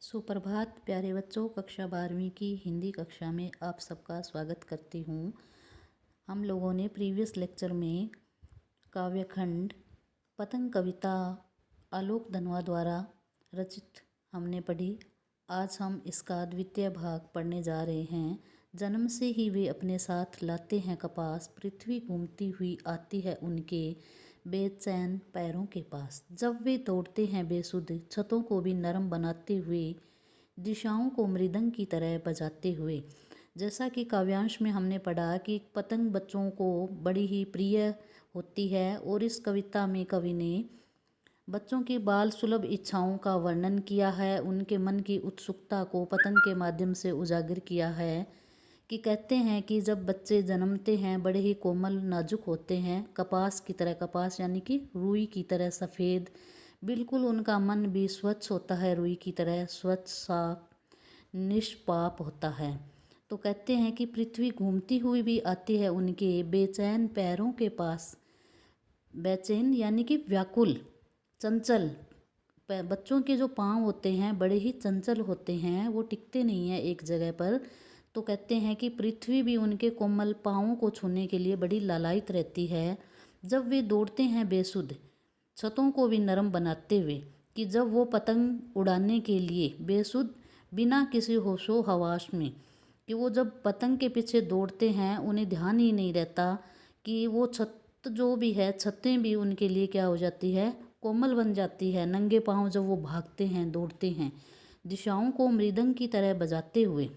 सुप्रभात प्यारे बच्चों। कक्षा 12वीं की हिंदी कक्षा में आप सबका स्वागत करती हूँ। हम लोगों ने प्रीवियस लेक्चर में काव्यखंड पतंग कविता आलोक धनवा द्वारा रचित हमने पढ़ी। आज हम इसका द्वितीय भाग पढ़ने जा रहे हैं। जन्म से ही वे अपने साथ लाते हैं कपास, पृथ्वी घूमती हुई आती है उनके बेचैन पैरों के पास। जब वे दौड़ते हैं बेसुध, छतों को भी नरम बनाते हुए, दिशाओं को मृदंग की तरह बजाते हुए। जैसा कि काव्यांश में हमने पढ़ा कि पतंग बच्चों को बड़ी ही प्रिय होती है और इस कविता में कवि ने बच्चों की बाल सुलभ इच्छाओं का वर्णन किया है। उनके मन की उत्सुकता को पतंग के माध्यम से उजागर किया है कि कहते हैं कि जब बच्चे जन्मते हैं बड़े ही कोमल नाजुक होते हैं, कपास की तरह, कपास यानी कि रुई की तरह सफ़ेद, बिल्कुल उनका मन भी स्वच्छ होता है, रुई की तरह स्वच्छ साफ निष्पाप होता है। तो कहते हैं कि पृथ्वी घूमती हुई भी आती है उनके बेचैन पैरों के पास। बेचैन यानी कि व्याकुल, चंचल। बच्चों के जो पाँव होते हैं बड़े ही चंचल होते हैं, वो टिकते नहीं हैं एक जगह पर। तो कहते हैं कि पृथ्वी भी उनके कोमल पाँवों को छूने के लिए बड़ी लालायित रहती है। जब वे दौड़ते हैं बेसुध, छतों को भी नरम बनाते हुए, कि जब वो पतंग उड़ाने के लिए बेसुध, बिना किसी होशो हवास में, कि वो जब पतंग के पीछे दौड़ते हैं उन्हें ध्यान ही नहीं रहता कि वो छत जो भी है, छतें भी उनके लिए क्या हो जाती है, कोमल बन जाती है। नंगे पाँव जब वो भागते हैं, दौड़ते हैं, दिशाओं को मृदंग की तरह बजाते हुए,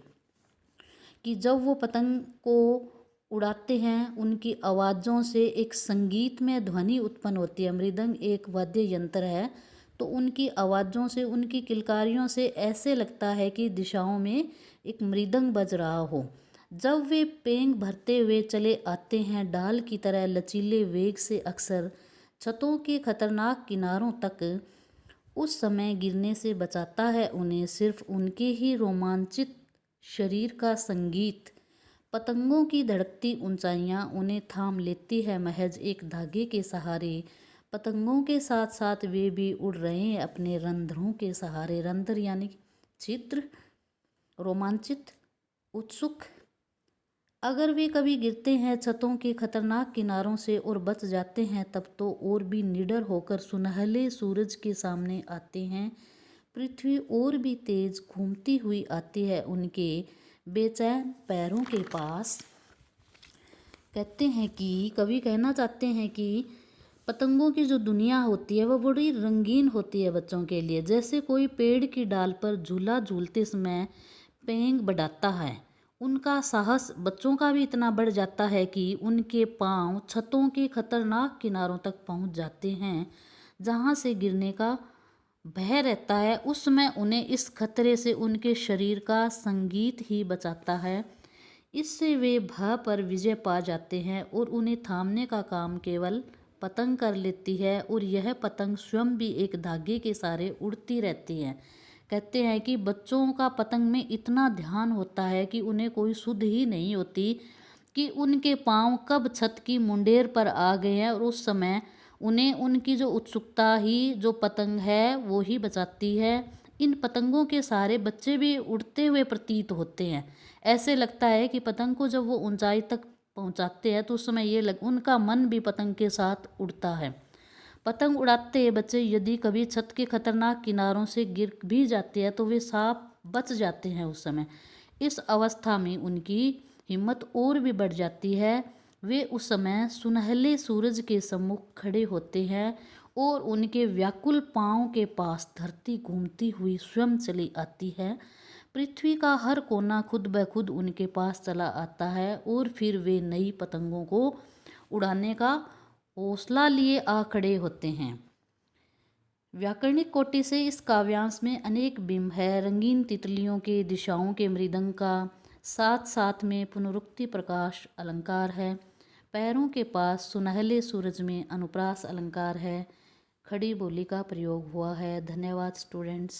कि जब वो पतंग को उड़ाते हैं उनकी आवाज़ों से एक संगीतमय ध्वनि उत्पन्न होती है। मृदंग एक वाद्य यंत्र है, तो उनकी आवाज़ों से, उनकी किलकारियों से ऐसे लगता है कि दिशाओं में एक मृदंग बज रहा हो। जब वे पेंग भरते हुए चले आते हैं डाल की तरह लचीले वेग से, अक्सर छतों के खतरनाक किनारों तक, उस समय गिरने से बचाता है उन्हें सिर्फ उनके ही रोमांचित शरीर का संगीत। पतंगों की धड़कती ऊंचाइयां उन्हें थाम लेती है महज एक धागे के सहारे। पतंगों के साथ साथ वे भी उड़ रहे हैं अपने रंध्रों के सहारे। रंध्र यानी छिद्र, रोमांचित, उत्सुक। अगर वे कभी गिरते हैं छतों के खतरनाक किनारों से और बच जाते हैं, तब तो और भी निडर होकर सुनहले सूरज के सामने आते हैं। पृथ्वी और भी तेज घूमती हुई आती है उनके बेचैन पैरों के पास। कहते हैं कि कवि कहना चाहते हैं कि पतंगों की जो दुनिया होती है वह बड़ी रंगीन होती है बच्चों के लिए। जैसे कोई पेड़ की डाल पर झूला झूलते समय पेंग बढ़ाता है, उनका साहस बच्चों का भी इतना बढ़ जाता है कि उनके पांव छतों के खतरनाक किनारों तक पहुंच जाते हैं जहां से गिरने का भय रहता है। उस समय उन्हें इस खतरे से उनके शरीर का संगीत ही बचाता है। इससे वे भय पर विजय पा जाते हैं और उन्हें थामने का काम केवल पतंग कर लेती है, और यह पतंग स्वयं भी एक धागे के सहारे उड़ती रहती है। कहते हैं कि बच्चों का पतंग में इतना ध्यान होता है कि उन्हें कोई सुध ही नहीं होती कि उनके पाँव कब छत की मुंडेर पर आ गए हैं, और उस समय उन्हें उनकी जो उत्सुकता ही जो पतंग है वो ही बचाती है। इन पतंगों के सहारे बच्चे भी उड़ते हुए प्रतीत होते हैं। ऐसे लगता है कि पतंग को जब वो ऊंचाई तक पहुंचाते हैं तो उस समय उनका मन भी पतंग के साथ उड़ता है। पतंग उड़ाते बच्चे यदि कभी छत के खतरनाक किनारों से गिर भी जाते हैं तो वे साफ बच जाते हैं उस समय। इस अवस्था में उनकी हिम्मत और भी बढ़ जाती है। वे उस समय सुनहले सूरज के सम्मुख खड़े होते हैं और उनके व्याकुल पाँव के पास धरती घूमती हुई स्वयं चली आती है। पृथ्वी का हर कोना खुद ब खुद उनके पास चला आता है और फिर वे नई पतंगों को उड़ाने का हौसला लिए आ खड़े होते हैं। व्याकरणिक कोटि से इस काव्यांश में अनेक बिंब है। रंगीन तितलियों के, दिशाओं के मृदंग का, साथ साथ में पुनरुक्ति प्रकाश अलंकार है। पैरों के पास सुनहले सूरज में अनुप्रास अलंकार है। खड़ी बोली का प्रयोग हुआ है। धन्यवाद स्टूडेंट्स।